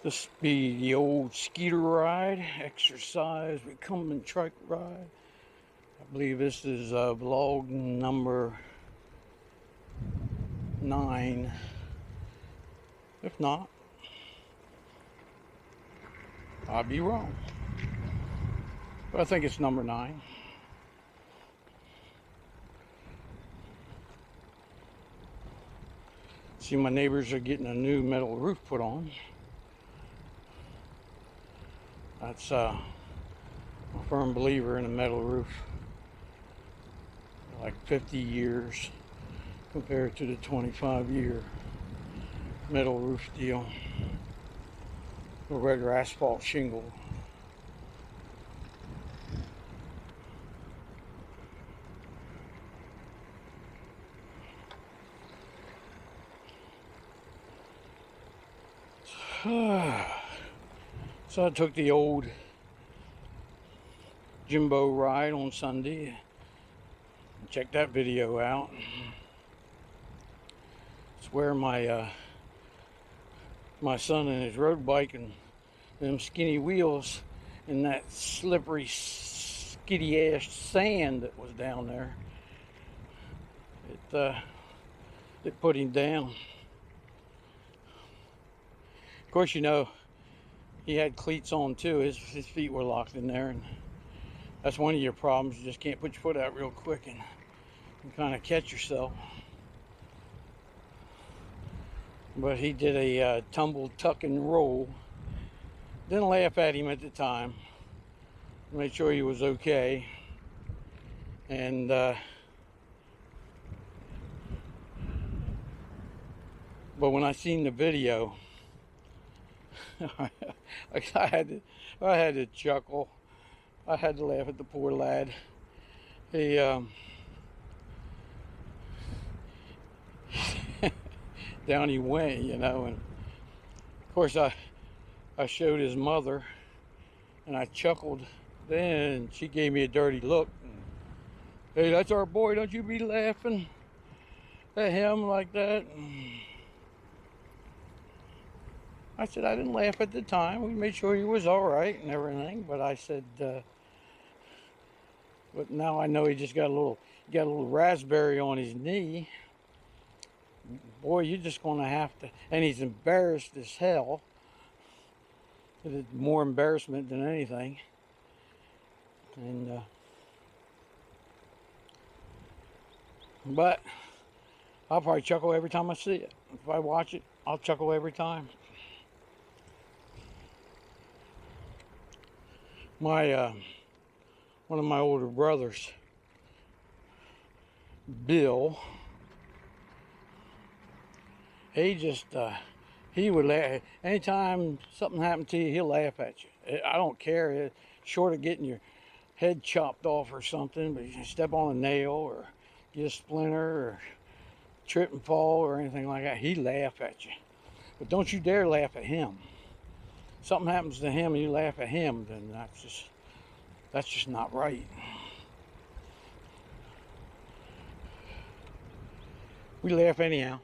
This be the old skeeter ride, exercise, recumbent trike ride. I believe this is vlog number 9. If not, I'd be wrong. But I think it's number 9. See, my neighbors are getting a new metal roof put on. That's I'm a firm believer in a metal roof. Like 50 years compared to the 25-year metal roof deal. The regular asphalt shingle. So I took the old Jimbo ride on Sunday. Check that video out. It's where my my son and his road bike and them skinny wheels and that slippery, skiddy ass sand that was down there. It put him down. Of course, you know, he had cleats on too. His feet were locked in there, and that's one of your problems. You just can't put your foot out real quick and kind of catch yourself. But he did a tumble, tuck, and roll. Didn't laugh at him at the time. Made sure he was okay. And but when I seen the video, I had to chuckle. I had to laugh at the poor lad. He down he went, you know, and of course I showed his mother, and I chuckled. Then she gave me a dirty look. Hey, that's our boy. Don't you be laughing at him like that. I said, I didn't laugh at the time. We made sure he was all right and everything. But I said, but now I know he just got a little raspberry on his knee. Boy, you're just going to have to. And he's embarrassed as hell. It's more embarrassment than anything. And but I'll probably chuckle every time I see it. If I watch it, I'll chuckle every time. My one of my older brothers, Bill, he just he would laugh anytime something happened to you. He'll laugh at you. I don't care, short of getting your head chopped off or something, but you step on a nail or get a splinter or trip and fall or anything like that, he'd laugh at you. But don't you dare laugh at him. Something happens to him and you laugh at him, then that's just not right. We laugh anyhow.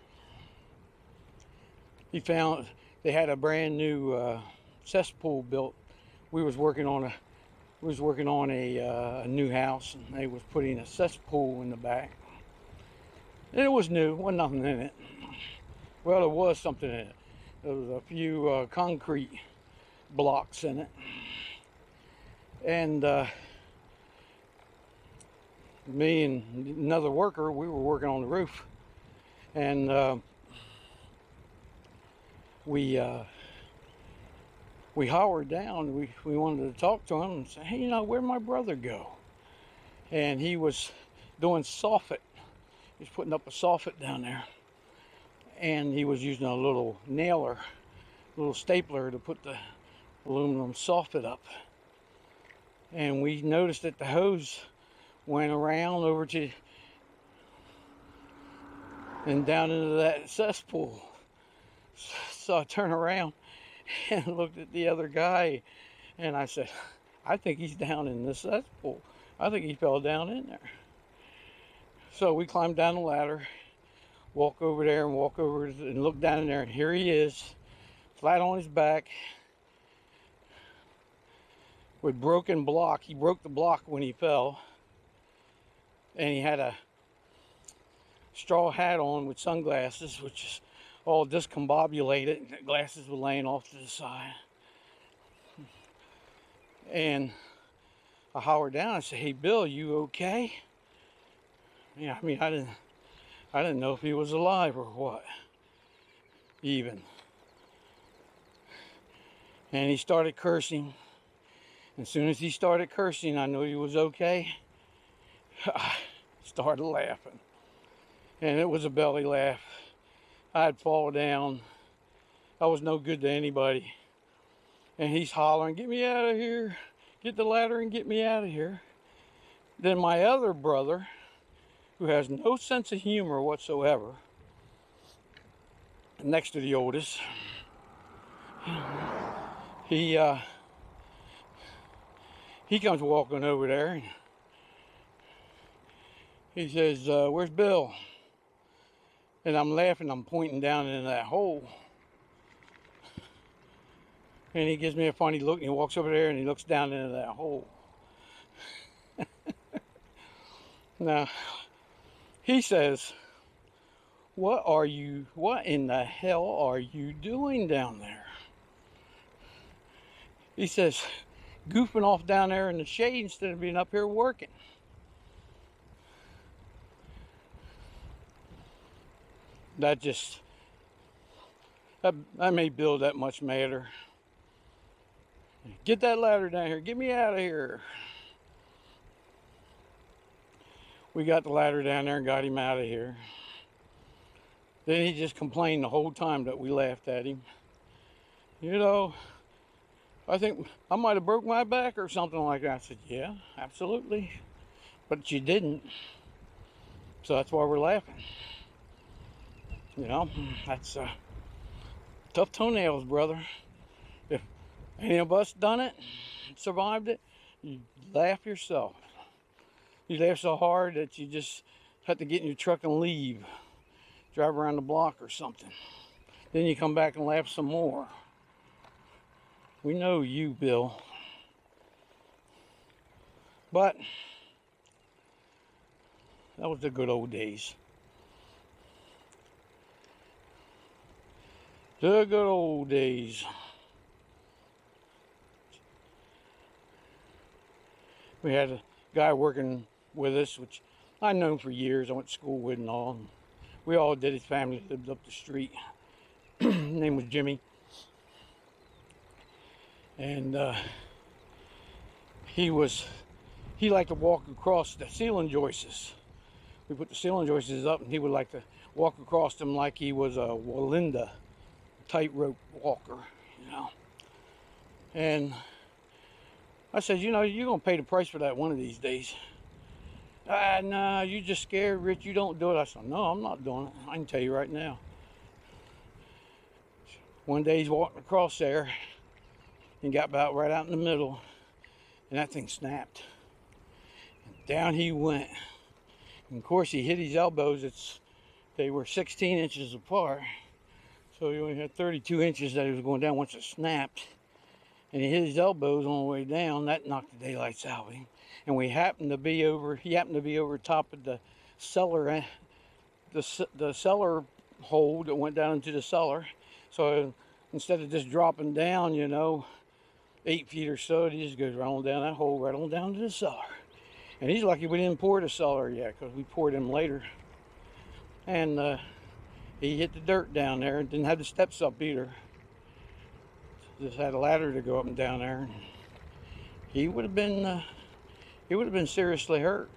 He found they had a brand new cesspool built. We was working on a new house, and they was putting a cesspool in the back. And it was new, wasn't nothing in it. Well, there was something in it. There was a few concrete blocks in it, and me and another worker, we were working on the roof, and we hollered down. We wanted to talk to him and say, hey, you know, where'd my brother go? And he was doing soffit. He was putting up a soffit down there, and he was using a little nailer, little stapler to put the aluminum soffit up. And we noticed that the hose went around over to and down into that cesspool. So I turned around and looked at the other guy, and I said, I think he's down in this cesspool. I think he fell down in there. So we climbed down the ladder, walk over there and look down in there, and here he is, flat on his back with broken block. He broke the block when he fell, and he had a straw hat on with sunglasses, which is all discombobulated. The glasses were laying off to the side. And I hollered down. I said, "Hey, Bill, you okay?" Yeah, I mean, I didn't know if he was alive or what, even. And he started cursing. As soon as he started cursing, I knew he was okay. I started laughing. And it was a belly laugh. I'd fall down. I was no good to anybody. And he's hollering, "Get me out of here. Get the ladder and get me out of here." Then my other brother, who has no sense of humor whatsoever, next to the oldest, he comes walking over there, and he says, "Where's Bill?" And I'm laughing. I'm pointing down in that hole. And he gives me a funny look, and he walks over there and he looks down into that hole. Now, he says, what in the hell are you doing down there?" He says, "Goofing off down there in the shade instead of being up here working." That made Bill that much madder. "Get that ladder down here. Get me out of here." We got the ladder down there and got him out of here. Then he just complained the whole time that we laughed at him. "You know, I think I might have broke my back or something like that." I said, "Yeah, absolutely. But you didn't. So that's why we're laughing." You know, that's tough toenails, brother. If any of us done it, survived it, you laugh yourself. You laugh so hard that you just have to get in your truck and leave. Drive around the block or something. Then you come back and laugh some more. We know you, Bill. But that was the good old days. The good old days. We had a guy working with us, which I'd known for years. I went to school with and all. We all did. His family lived up the street. His name was Jimmy. And he liked to walk across the ceiling joists. We put the ceiling joists up, and he would like to walk across them like he was a Walinda tightrope walker, you know. And I said, "You know, you're going to pay the price for that one of these days." "Nah, you just scared, Rich. You don't do it." I said, "No, I'm not doing it. I can tell you right now." One day he's walking across there and got about right out in the middle, and that thing snapped. And down he went. And of course, he hit his elbows. They were 16 inches apart. So he only had 32 inches that he was going down once it snapped. And he hit his elbows on the way down. That knocked the daylights out of him. And he happened to be over top of the cellar, the cellar hole that went down into the cellar. So instead of just dropping down, you know, 8 feet or so, he just goes right on down that hole, right on down to the cellar. And he's lucky we didn't pour the cellar yet, because we poured him later. And he hit the dirt down there and didn't have the steps up either. Just had a ladder to go up and down there. He would have been seriously hurt.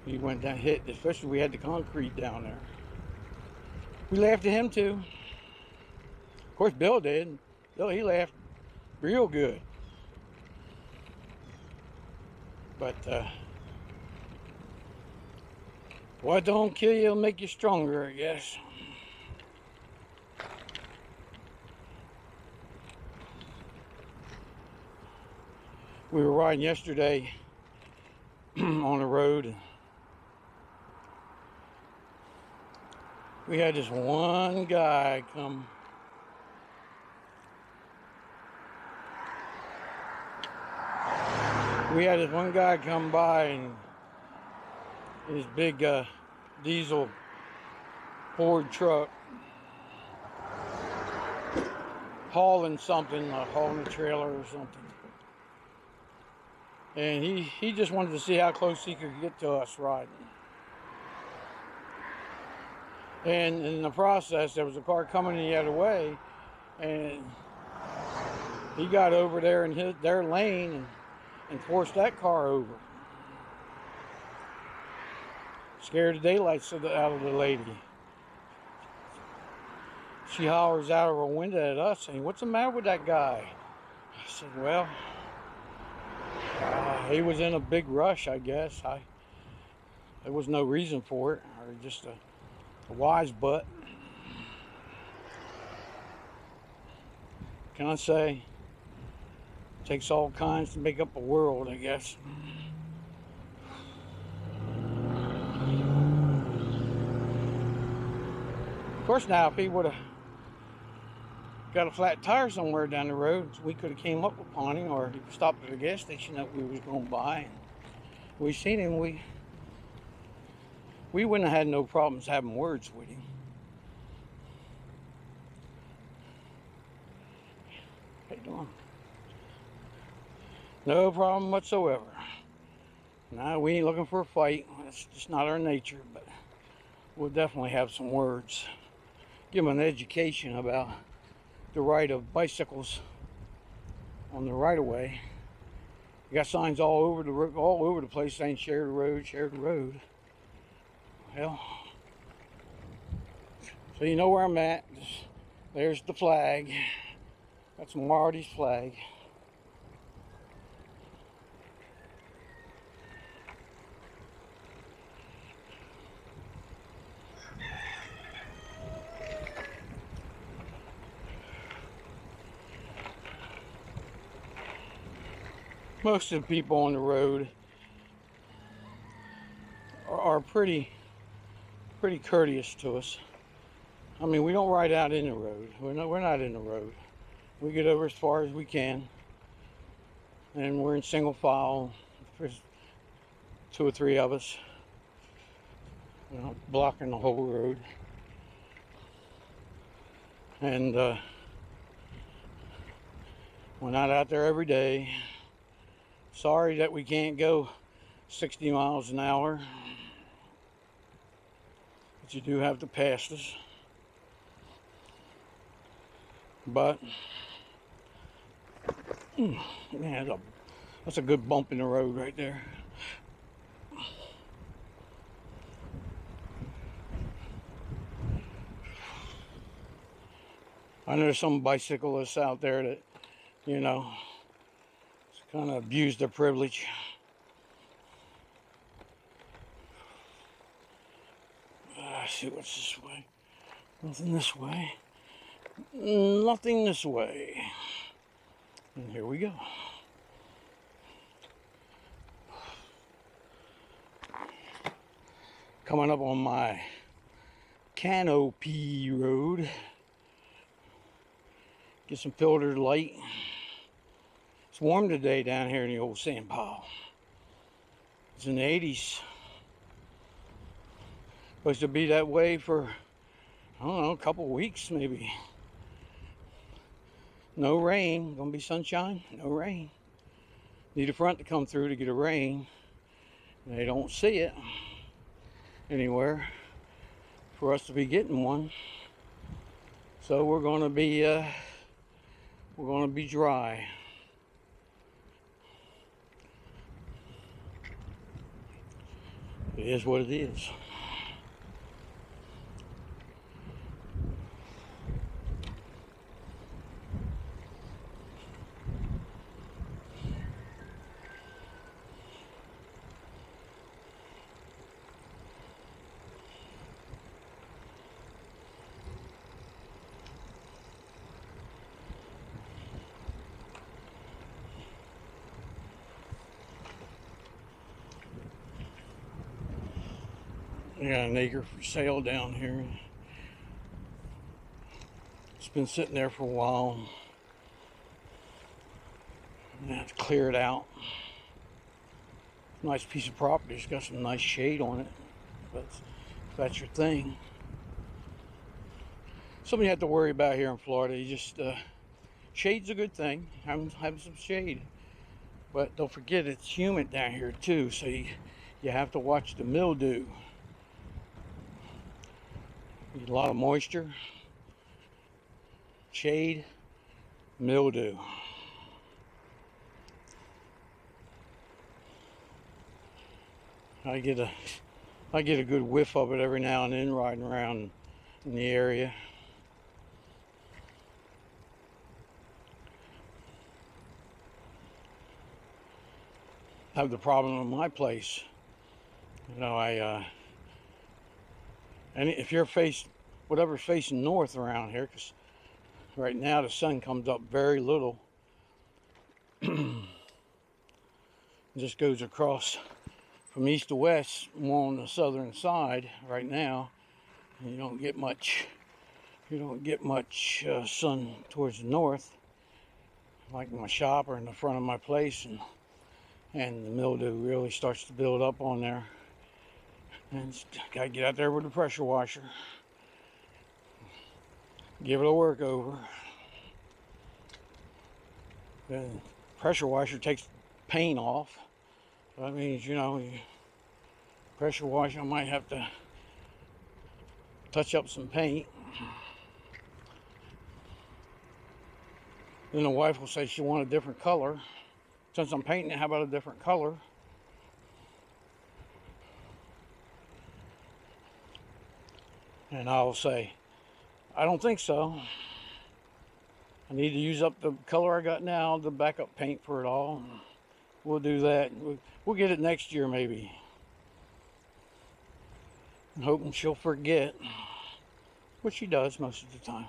He went down, hit, especially we had the concrete down there. We laughed at him too. Of course, Bill did. Bill, he laughed real good. But what don't kill you will make you stronger, I guess. We were riding yesterday on the road. We had this one guy come We had this one guy come by and his big diesel Ford truck hauling something, hauling a trailer or something. And he just wanted to see how close he could get to us riding. And in the process, there was a car coming the other way, and he got over there in their lane and forced that car over. Scared the daylights out of the lady. She hollers out of her window at us saying, "What's the matter with that guy?" I said, "Well, he was in a big rush, I guess. There was no reason for it, or just a wise butt. Can I say? Takes all kinds to make up a world, I guess." Of course, now if he would have got a flat tire somewhere down the road, we could have came up upon him, or he stopped at a gas station that we was going by, and we seen him. We wouldn't have had no problems having words with him. How you doing? No problem whatsoever. No, we ain't looking for a fight. That's just not our nature, but we'll definitely have some words. Give them an education about the right of bicycles on the right of way. You got signs all over the place saying share the road, share the road. Well, so you know where I'm at. There's the flag. That's Marty's flag. Most of the people on the road are pretty courteous to us. I mean, we don't ride out in the road. We're not in the road. We get over as far as we can, and we're in single file. There's 2 or 3 of us. We're not blocking the whole road. And we're not out there every day. Sorry that we can't go 60 miles an hour, but you do have to pass us. But man, that's a good bump in the road right there. I know there's some bicyclists out there that, you know, kind of abuse their privilege. See what's this way. Nothing this way. Nothing this way. And here we go. Coming up on my Canopy Road. Get some filtered light. It's warm today down here in the old sand pile. It's in the 80s. Supposed to be that way for, I don't know, a couple weeks maybe. No rain. Gonna be sunshine, no rain. Need a front to come through to get a rain. They don't see it anywhere for us to be getting one. So we're gonna be dry. It is what it is. I got an acre for sale down here. It's been sitting there for a while. I have to clear it out. Nice piece of property. It's got some nice shade on it. If that's your thing. Something you have to worry about here in Florida. You just shade's a good thing. Having some shade, but don't forget it's humid down here too. So you have to watch the mildew. You get a lot of moisture, shade, mildew. I get a good whiff of it every now and then riding around in the area. I have the problem in my place. You know, and if you're whatever's facing north around here, because right now the sun comes up very little. It just goes across from east to west, more on the southern side right now, and you don't get much sun towards the north, like in my shop or in the front of my place, and the mildew really starts to build up on there. And gotta get out there with the pressure washer, give it a work over. Then pressure washer takes paint off. That means, you know, pressure wash, I might have to touch up some paint. Then the wife will say she wants a different color. Since I'm painting it, how about a different color? And I'll say, I don't think so. I need to use up the color I got now, the backup paint for it all. We'll do that. We'll get it next year maybe. I'm hoping she'll forget, which she does most of the time.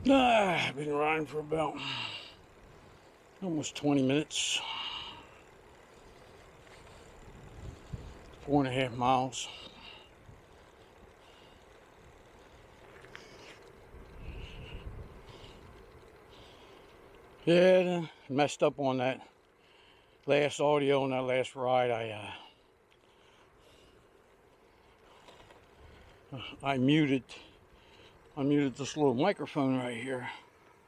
I've been riding for about almost 20 minutes. 4.5 miles. Yeah, messed up on that last audio on that last ride. I muted this little microphone right here.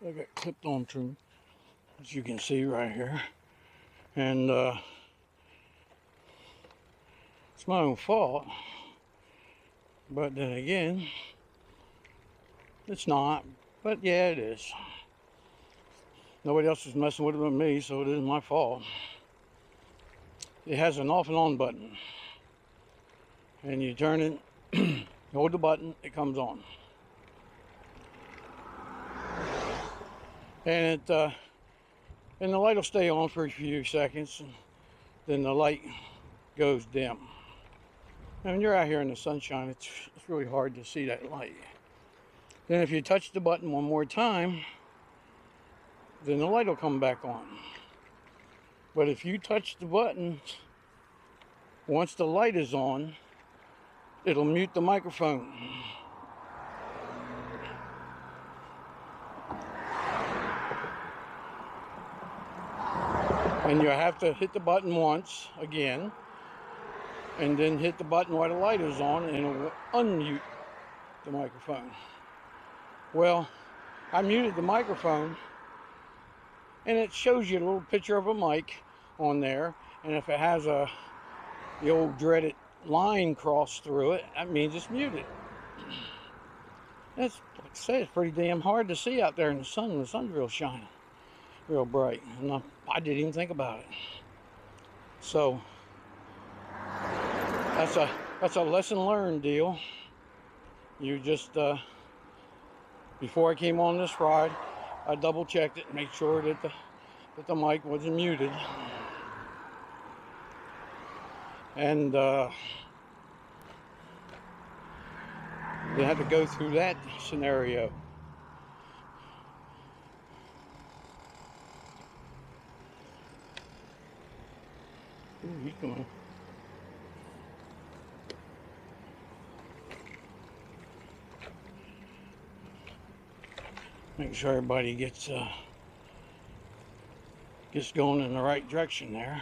I got clipped onto, as you can see right here, and it's my own fault. But then again, it's not. But yeah, it is. Nobody else is messing with it but me, so it is my fault. It has an off and on button, and you turn it, hold the button, it comes on. And the light will stay on for a few seconds, and then the light goes dim. And when you're out here in the sunshine, it's really hard to see that light. Then if you touch the button one more time, then the light will come back on. But if you touch the button once the light is on, it'll mute the microphone. And you have to hit the button once again, and then hit the button while the light is on, and it will unmute the microphone. Well, I muted the microphone, and it shows you a little picture of a mic on there, and if it has the old dreaded line crossed through it, that means it's muted. That's, like I say, it's pretty damn hard to see out there in the sun when the sun's real shining, real bright, and I didn't even think about it. So that's a lesson learned deal. You just before I came on this ride, I double checked it and made sure that the mic wasn't muted. And you had to go through that scenario. Ooh, he's coming. Make sure everybody gets going in the right direction there.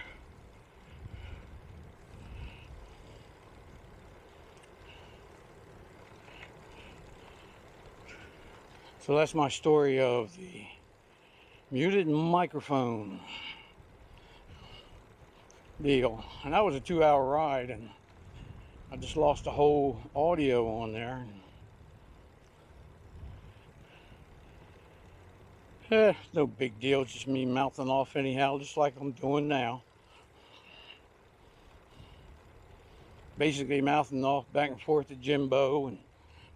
So that's my story of the muted microphone deal. And that was a 2-hour ride, and I just lost the whole audio on there. No big deal, it's just me mouthing off anyhow, just like I'm doing now. Basically mouthing off back and forth to Jimbo and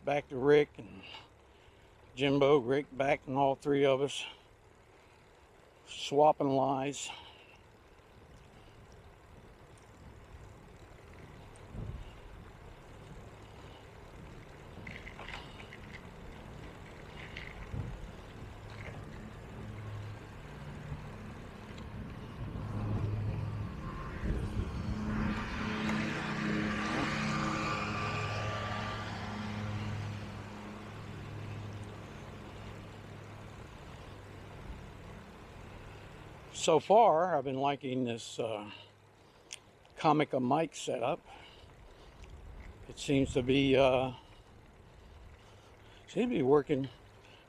back to Rick, and Jimbo, Rick, back, and all three of us swapping lies. So far, I've been liking this Comica mic setup. It seems to be working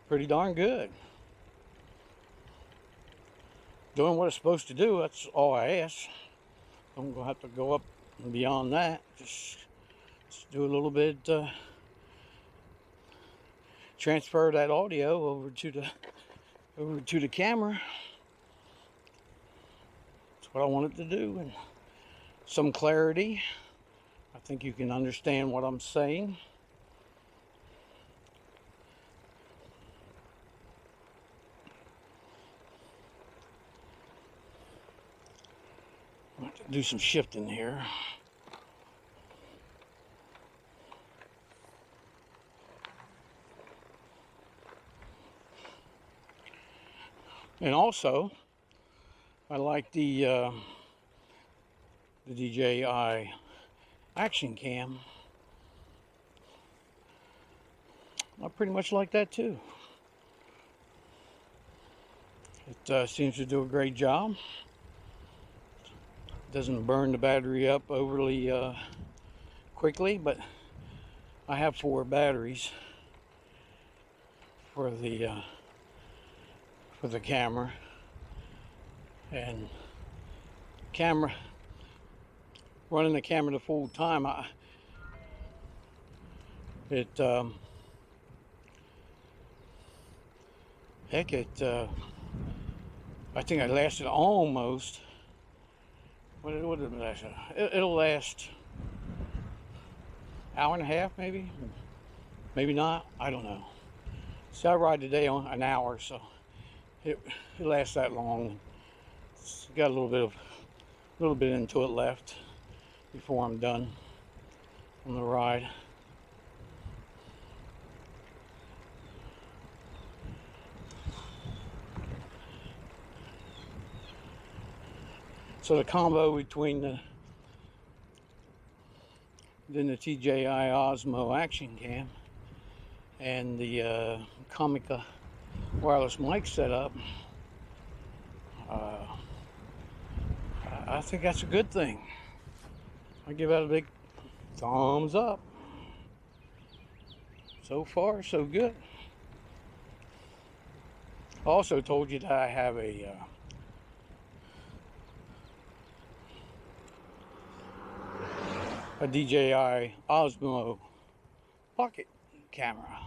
pretty darn good. Doing what it's supposed to do. That's all I ask. I'm gonna have to go up and beyond that. Just do a little bit. Transfer that audio over to the camera. What I wanted to do, and some clarity. I think you can understand what I'm saying. I have to do some shifting here. And also, I like the DJI Action Cam. I pretty much like that too. It seems to do a great job. Doesn't burn the battery up overly quickly, but I have 4 batteries for the camera. And running the camera the full time, I think I lasted almost, what did it last? It'll last hour and a half, maybe not, I don't know. See, I ride today on an hour, so it lasts that long. It's got a little bit into it left before I'm done on the ride. So the combo between the DJI Osmo Action Cam and the Comica wireless mic setup, I think that's a good thing. I give that a big thumbs up. So far, so good. I also told you that I have a DJI Osmo pocket camera.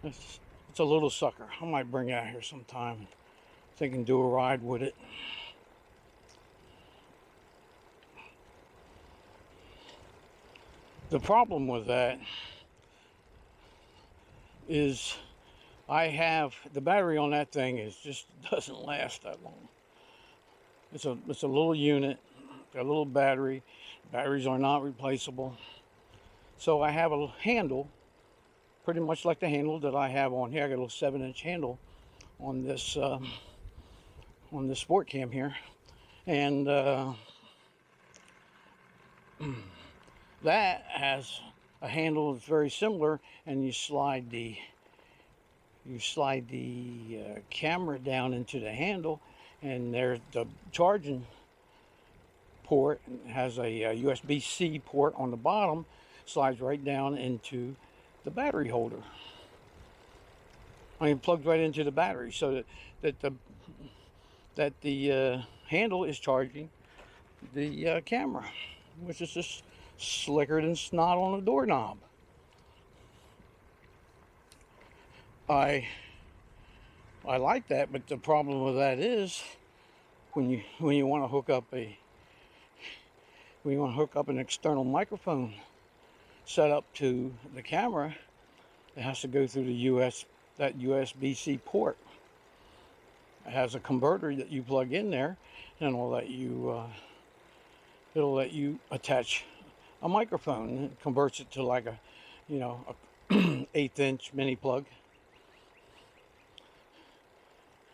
It's a little sucker. I might bring it out here sometime. So I can do a ride with it. The problem with that is the battery on that thing just doesn't last that long. It's a little unit, got a little battery. Batteries are not replaceable. So I have a handle, pretty much like the handle that I have on here. I got a little 7-inch handle on this sport cam here, And that has a handle that's very similar, and you slide the camera down into the handle, and there's the charging port. It has a USB-C port on the bottom, slides right down into the battery holder. I mean, plugged right into the battery, so that the handle is charging the camera, which is just slicker than snot on a doorknob. I like that, but the problem with that is when you want to hook up an external microphone set up to the camera, it has to go through that USB-C port. It has a converter that you plug in there, and it'll let you attach a microphone. It converts it to like a 1/8 inch mini plug.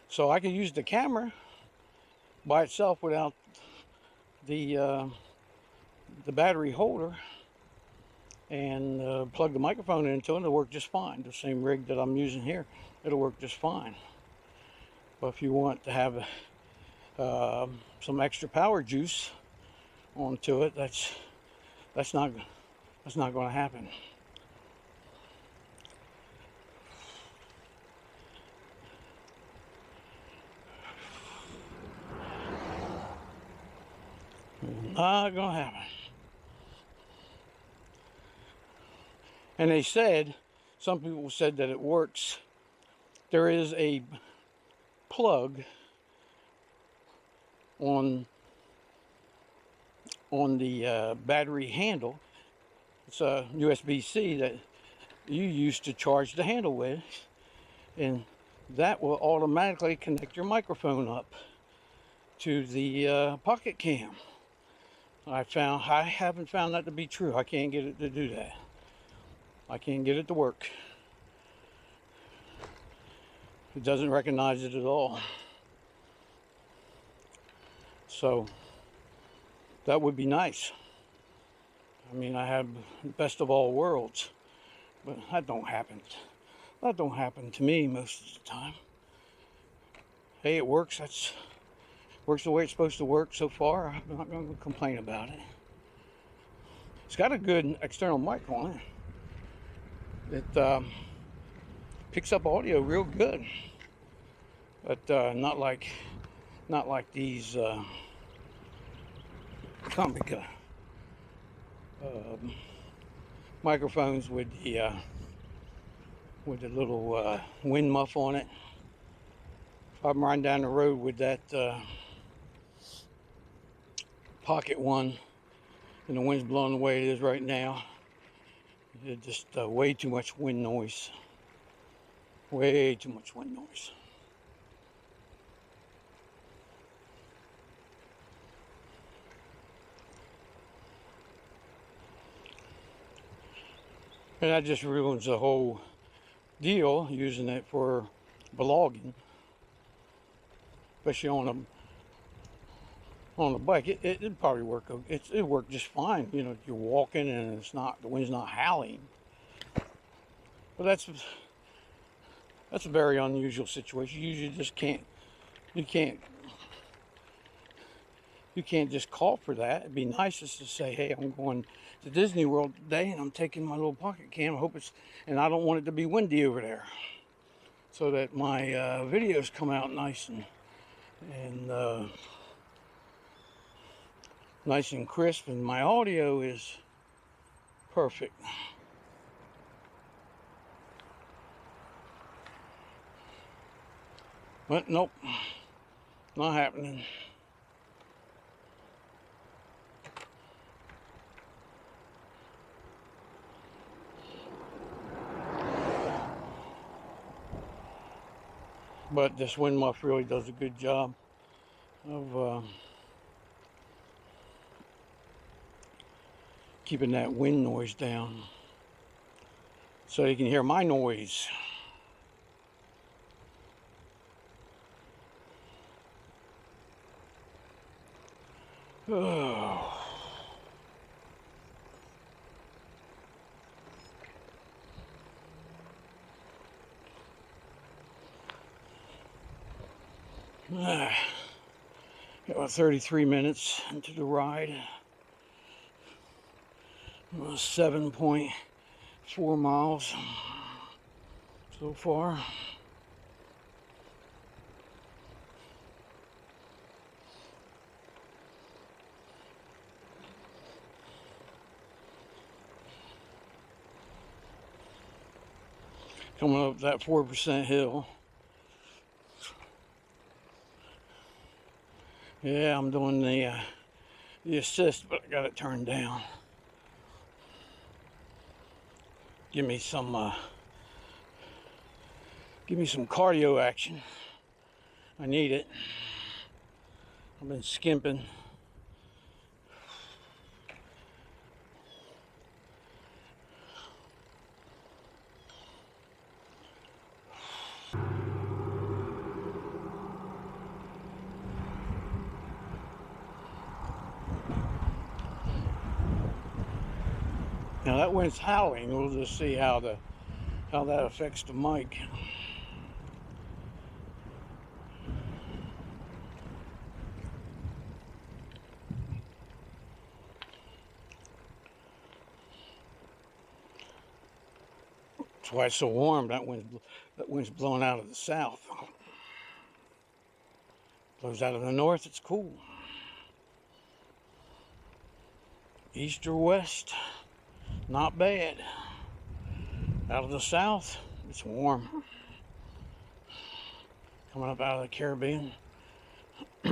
So I can use the camera by itself without the battery holder, and plug the microphone into it, and it'll work just fine. The same rig that I'm using here, it'll work just fine. But if you want to have some extra power juice onto it, that's not going to happen. Not going to happen. And they said, some people said that it works. There is a plug on the battery handle. It's a USB-C that you use to charge the handle with, and that will automatically connect your microphone up to the pocket cam. I haven't found that to be true. I can't get it to do that. I can't get it to work. It doesn't recognize it at all. So that would be nice. I mean, I have best of all worlds, but that don't happen. That don't happen to me most of the time. Hey, it works. Works the way it's supposed to work so far. I'm not going to complain about it. It's got a good external mic on it. It picks up audio real good, but not like these Comica microphones with the little wind muff on it. If I'm riding down the road with that pocket one, and the wind's blowing the way it is right now, it's just way too much wind noise. Way too much wind noise. And that just ruins the whole deal, using it for vlogging, especially on a bike. It'd probably work. It worked just fine. You know, you're walking and the wind's not howling. But that's a very unusual situation. You usually just can't. You can't just call for that. It'd be nice just to say, hey, I'm going to Disney World today and I'm taking my little pocket cam. And I don't want it to be windy over there, so that my videos come out nice and nice and crisp, and my audio is perfect. But nope, not happening. But this wind muff really does a good job of keeping that wind noise down, so you can hear my noise. Oh. Got about 33 minutes into the ride. 7.4 miles so far. Coming up that 4% hill. Yeah, I'm doing the assist, but I got it turned down. Give me some cardio action. I need it. I've been skimping. Now that wind's howling. We'll just see how that affects the mic. That's why it's so warm. That wind's blowing out of the south. Blows out of the north, it's cool. East or west, not bad. Out of the south, it's warm. Coming up out of the Caribbean. I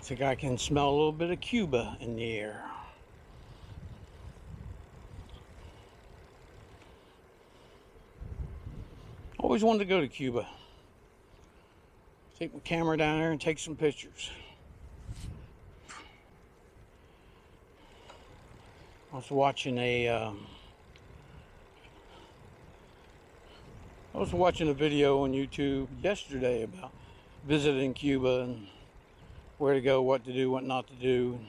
think I can smell a little bit of Cuba in the air. Always wanted to go to Cuba. Take my camera down there and take some pictures. I was watching a video on YouTube yesterday about visiting Cuba and where to go, what to do, what not to do.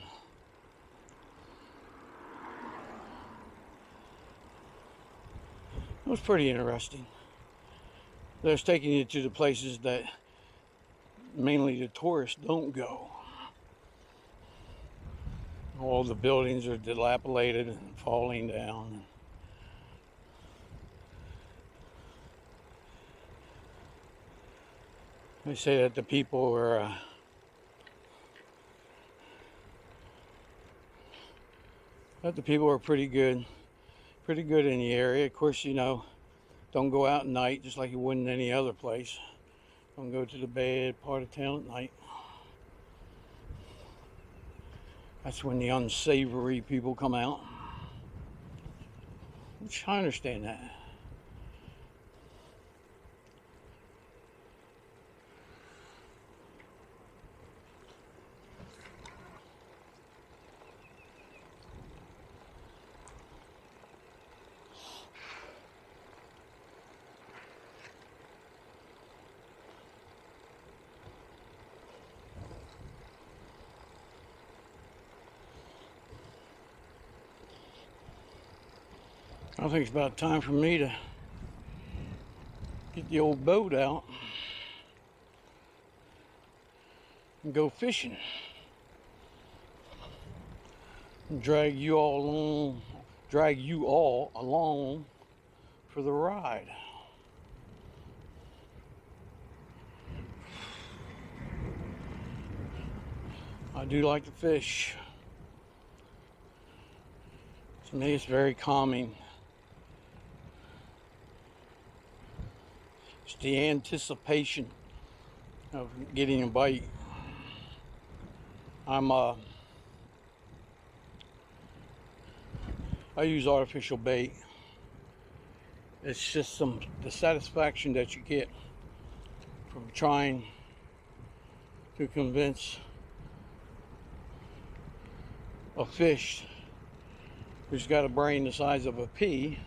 It was pretty interesting. They're taking you to the places that mainly the tourists don't go. All the buildings are dilapidated and falling down. They say that the people are pretty good in the area. Of course, you know, don't go out at night just like you would in any other place. Don't go to the bad part of town at night. That's when the unsavory people come out. Which I understand that. I think it's about time for me to get the old boat out and go fishing. And drag you all along for the ride. I do like to fish. To me, it's very calming. It's the anticipation of getting a bite. I use artificial bait. It's just the satisfaction that you get from trying to convince a fish who's got a brain the size of a pea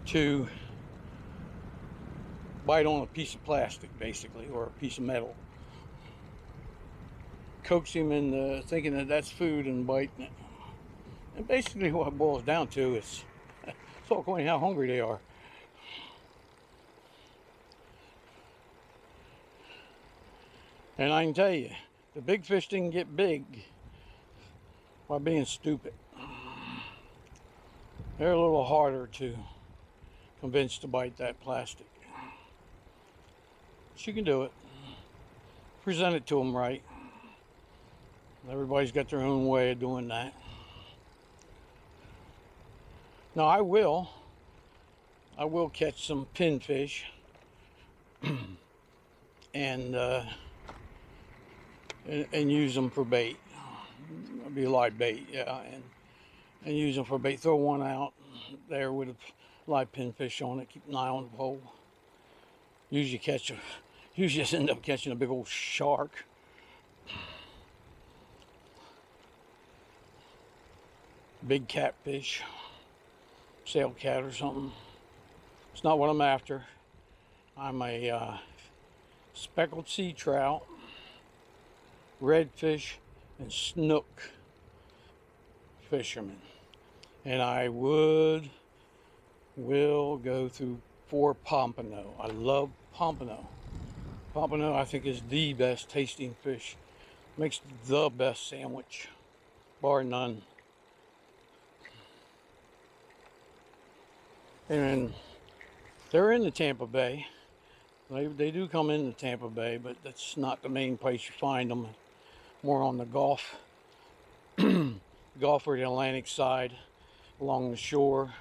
to bite on a piece of plastic, basically, or a piece of metal. Coax him into thinking that that's food and biting it. And basically what it boils down to is it's all according to how hungry they are. And I can tell you, the big fish didn't get big by being stupid. They're a little harder to convince to bite that plastic. But you can do it. Present it to them right. Everybody's got their own way of doing that. Now I will catch some pinfish and use them for bait. It'll be live bait, yeah, and use them for bait. Throw one out there with a live pinfish on it. Keep an eye on the pole. Usually just end up catching a big old shark. Big catfish, sail cat or something. It's not what I'm after. I'm a speckled sea trout, redfish, and snook fisherman. And I will go through for pompano. I love pompano. Pompano, I think, is the best tasting fish. Makes the best sandwich, bar none. And they're in the Tampa Bay. They do come into Tampa Bay, but that's not the main place you find them. More on the Gulf, Gulf or the Atlantic side, along the shore.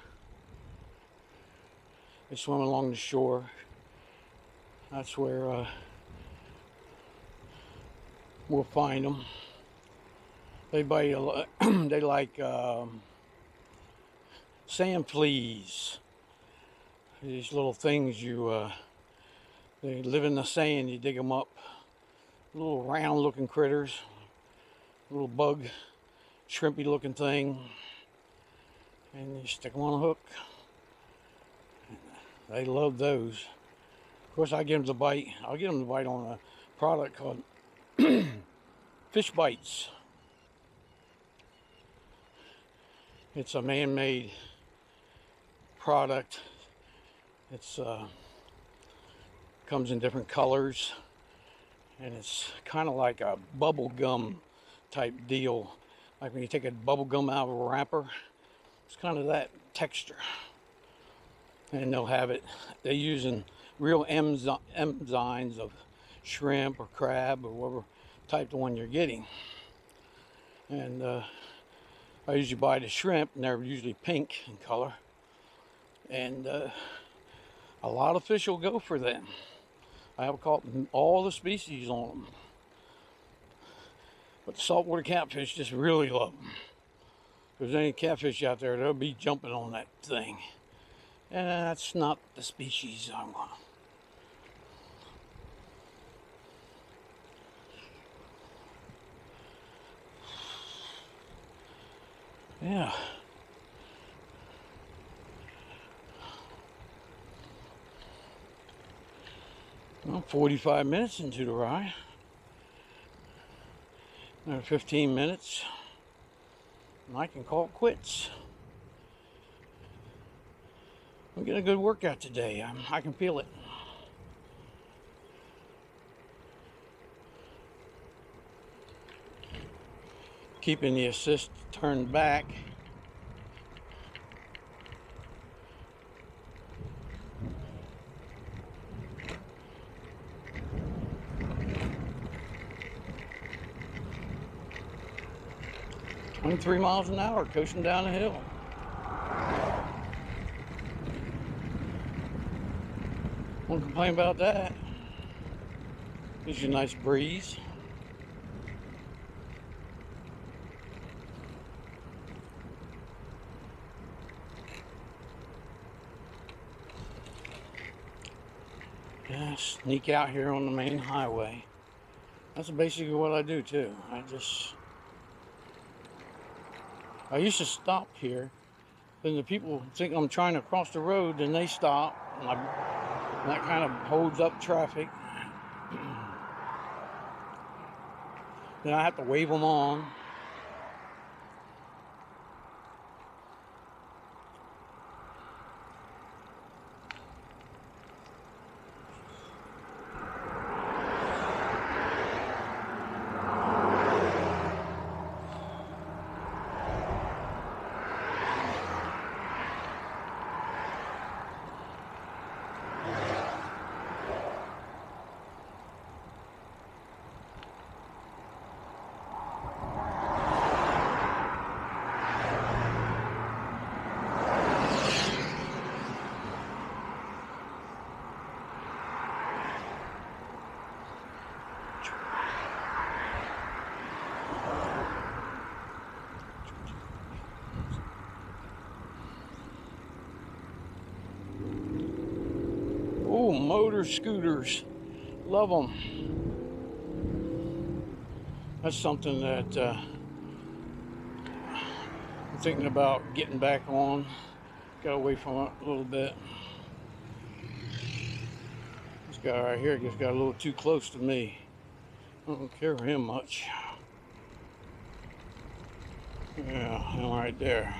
They swim along the shore. That's where we'll find them. They bite a lot. They like sand fleas. These little things they live in the sand. You dig them up. Little round-looking critters. Little bug, shrimpy-looking thing, and you stick them on a hook. They love those. Of course, I give them the bite. I'll get them to bite on a product called Fish Bites. It's a man-made product. It's comes in different colors, and it's kind of like a bubble gum type deal. Like when you take a bubble gum out of a wrapper, it's kind of that texture. And they'll have it. They're using real enzymes of shrimp or crab or whatever type the one you're getting. And I usually buy the shrimp, and they're usually pink in color. And a lot of fish will go for them. I have caught all the species on them. But the saltwater catfish just really love them. If there's any catfish out there, they'll be jumping on that thing. And that's not the species I want. Yeah. Well, 45 minutes into the ride. Another 15 minutes. And I can call it quits. I'm getting a good workout today. I can feel it. Keeping the assist turned back. I'm 3 miles an hour coasting down the hill. Won't complain about that. Gives you a nice breeze. Yeah, sneak out here on the main highway. That's basically what I do too. I used to stop here then the people think I'm trying to cross the road, then they stop, and that kind of holds up traffic. Then I have to wave them on. Oh, motor scooters. Love them. That's something that I'm thinking about getting back on. Got away from it a little bit. This guy right here just got a little too close to me. I don't care for him much. Yeah, him right there.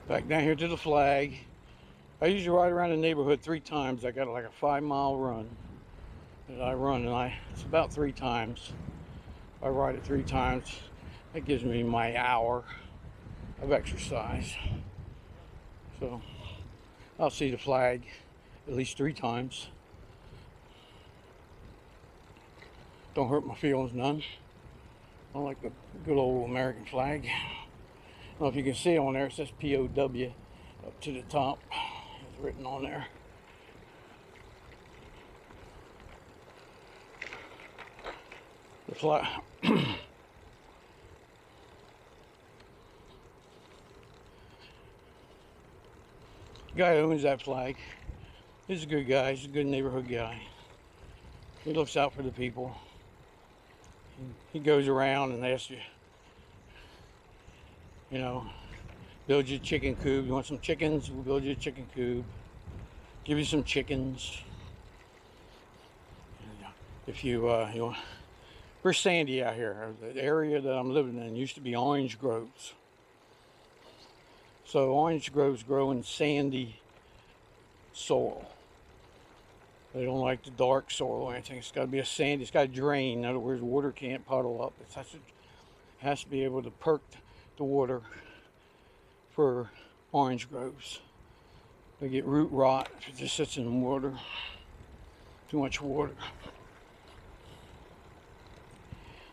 Back down here to the flag. I usually ride around the neighborhood 3 times. I got like a 5-mile run that I run, and it's about 3 times. I ride it 3 times. That gives me my hour of exercise. So I'll see the flag at least 3 times. Don't hurt my feelings none. I like the good old American flag. I don't know if you can see on there, it says POW up to the top. It's written on there. The flag. Guy who owns that flag, he's a good guy. He's a good neighborhood guy. He looks out for the people. He goes around and asks you, you know, build you a chicken coop. You want some chickens? We'll build you a chicken coop. Give you some chickens. If you want, we're sandy out here. The area that I'm living in used to be orange groves. So orange groves grow in sandy soil. They don't like the dark soil or anything. It's got to be a sandy. It's got to drain. In other words, water can't puddle up. It has to be able to perk the water for orange groves. They get root rot if it just sits in water. Too much water.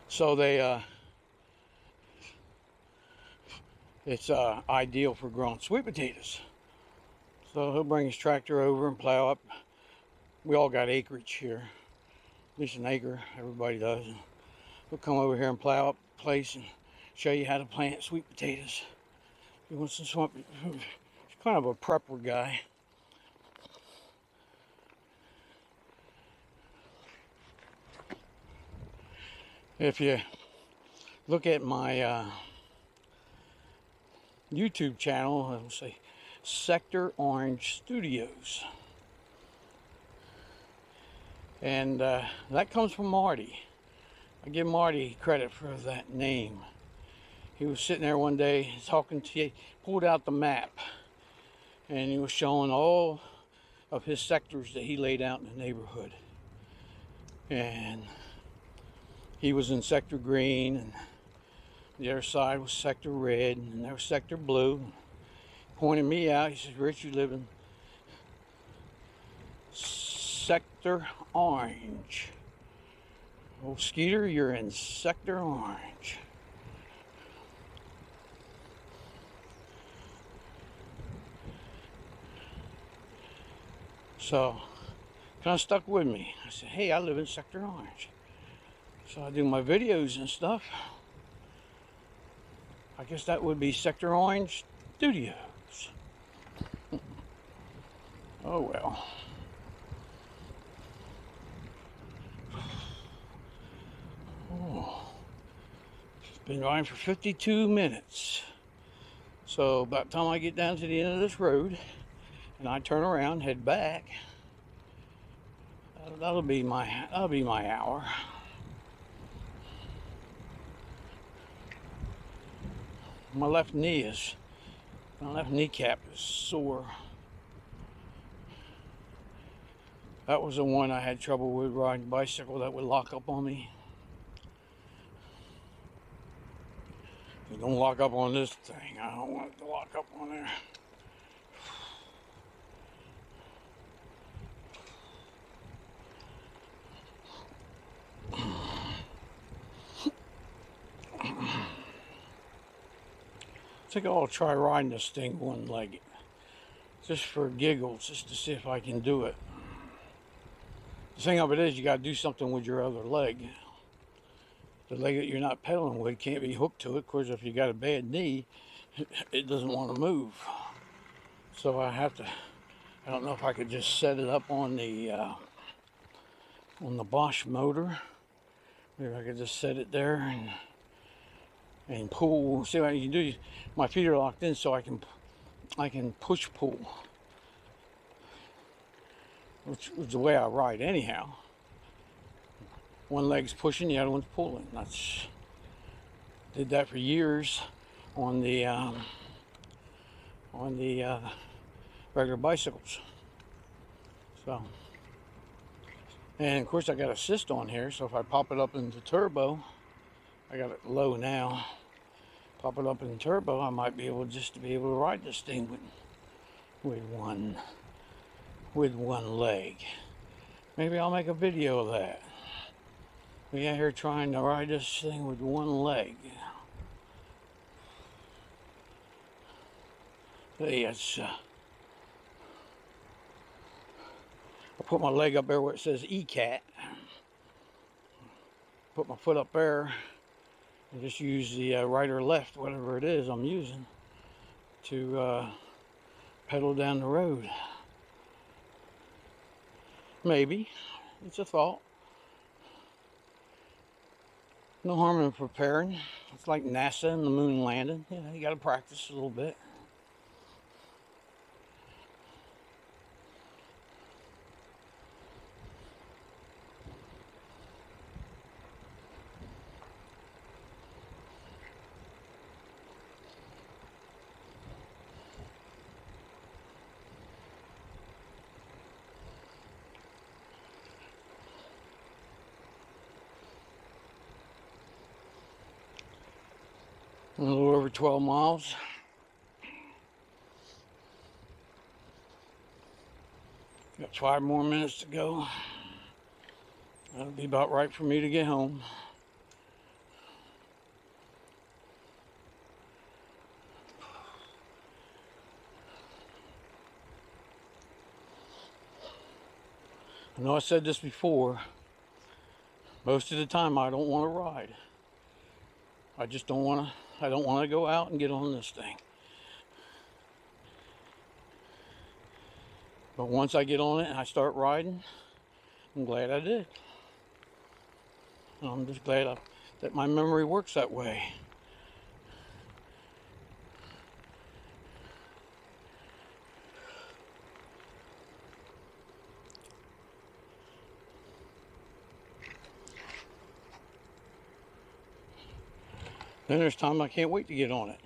So it's ideal for growing sweet potatoes. So he'll bring his tractor over and plow up. We all got acreage here, at least an acre. Everybody does. And he'll come over here and plow up the place and show you how to plant sweet potatoes. He wants some swamp. He's kind of a prepper guy. If you look at my YouTube channel, it'll say Sector Orange Studios. And that comes from Marty. I give Marty credit for that name. He was sitting there one day talking to you, pulled out the map, and he was showing all of his sectors that he laid out in the neighborhood. And he was in Sector Green, and the other side was Sector Red, and there was Sector Blue. He pointed me out. He says, "Rich, you live in Sector Orange. Oh, Skeeter, you're in Sector Orange." So, kind of stuck with me. I said, "Hey, I live in Sector Orange." So I do my videos and stuff. I guess that would be Sector Orange Studios. Oh well. Been riding for 52 minutes. So by the time I get down to the end of this road and I turn around, head back, that'll be my hour. My left kneecap is sore. That was the one I had trouble with riding a bicycle that would lock up on me. You don't lock up on this thing. I don't want it to lock up on there. I think I'll try riding this thing one-legged, just for giggles, just to see if I can do it. The thing of it is, you got to do something with your other leg. The leg that you're not pedaling with can't be hooked to it. Of course, if you got a bad knee, it doesn't want to move. So I don't know if I could just set it up on the Bosch motor. Maybe I could just set it there and pull. See what you can do. My feet are locked in, so I can push pull, which is the way I ride anyhow. One leg's pushing, the other one's pulling. Did that for years on the regular bicycles. So, and of course I got assist on here, so if I pop it up into turbo, I got it low now. Pop it up in turbo, I might be able to ride this thing with one leg. Maybe I'll make a video of that. We out here trying to ride this thing with one leg. See, I put my leg up there where it says ECAT. Put my foot up there and just use the right or left, whatever it is I'm using, to pedal down the road. Maybe. It's a thought. No harm in preparing. It's like NASA and the moon landing. You know, you got to practice a little bit. A little over 12 miles. Got 5 more minutes to go. That'll be about right for me to get home. I know I said this before. Most of the time I don't want to ride. I just don't want to. I don't want to go out and get on this thing. But once I get on it and I start riding, I'm glad I did. I'm just glad that my memory works that way. Then there's time I can't wait to get on it.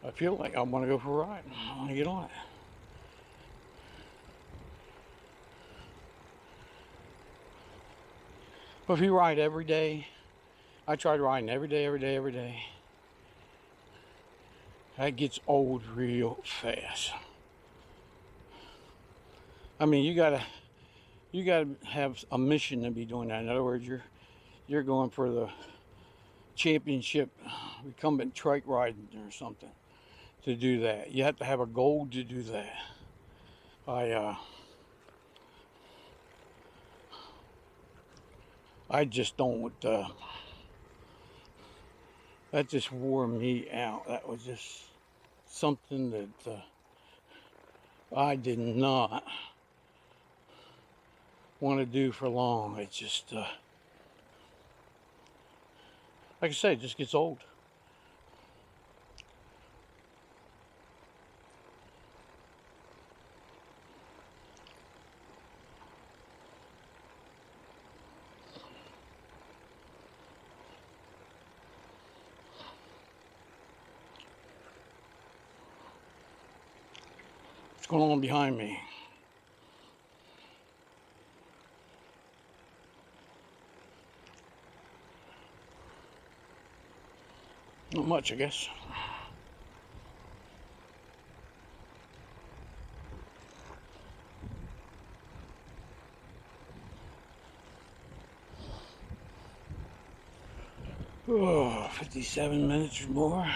I feel like I want to go for a ride. I want to get on it. But if you ride every day, I tried riding every day. That gets old real fast. I mean, you gotta have a mission to be doing that. In other words, you're going for the championship recumbent trike riding or something to do that. You have to have a goal to do that. I just don't. That just wore me out. That was just something that I did not want to do for long. It just Like I say, it just gets old. What's going on behind me? Not much, I guess. Oh, 57 minutes or more.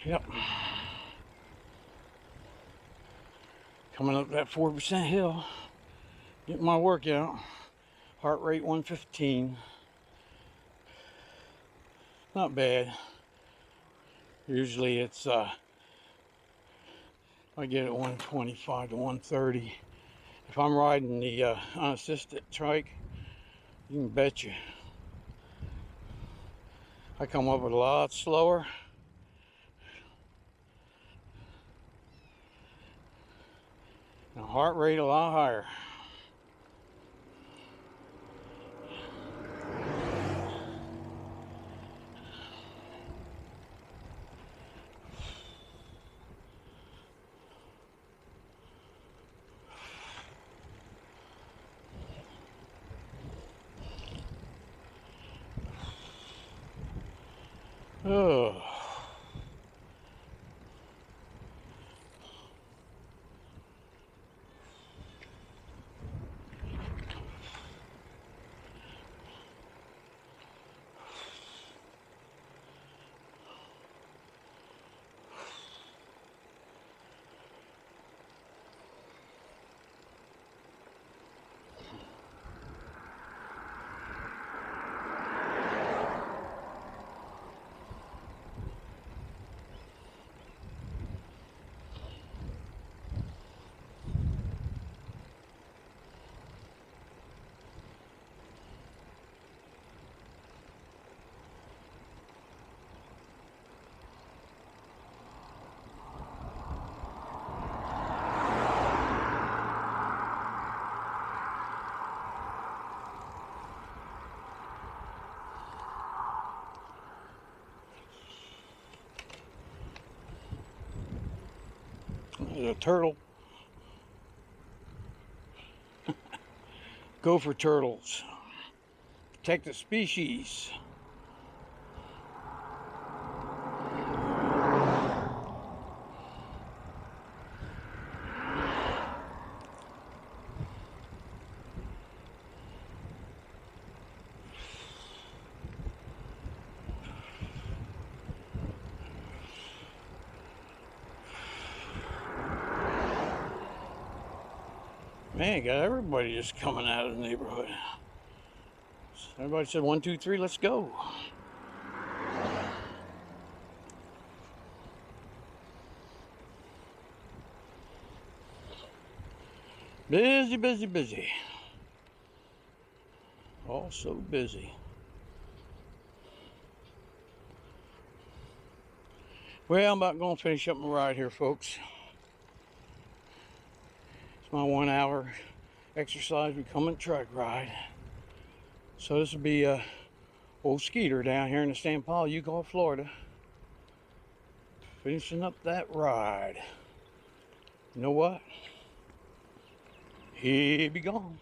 Yep. Coming up that 4% hill. Getting my workout. Heart rate 115. Not bad. Usually it's I get it 125 to 130. If I'm riding the unassisted trike, you can bet you I come up with a lot slower. And heart rate a lot higher. Oh. There's a turtle. Go for turtles. Protect the species. Man, got everybody just coming out of the neighborhood. Everybody said 1, 2, 3, let's go. Busy, busy, busy. All so busy. Well, I'm about going to finish up my ride here, folks. It's my 1 hour exercise Recumbent trike ride. So this will be old Skeeter down here in the St. Paul, Utah, Florida. Finishing up that ride. You know what? He be gone.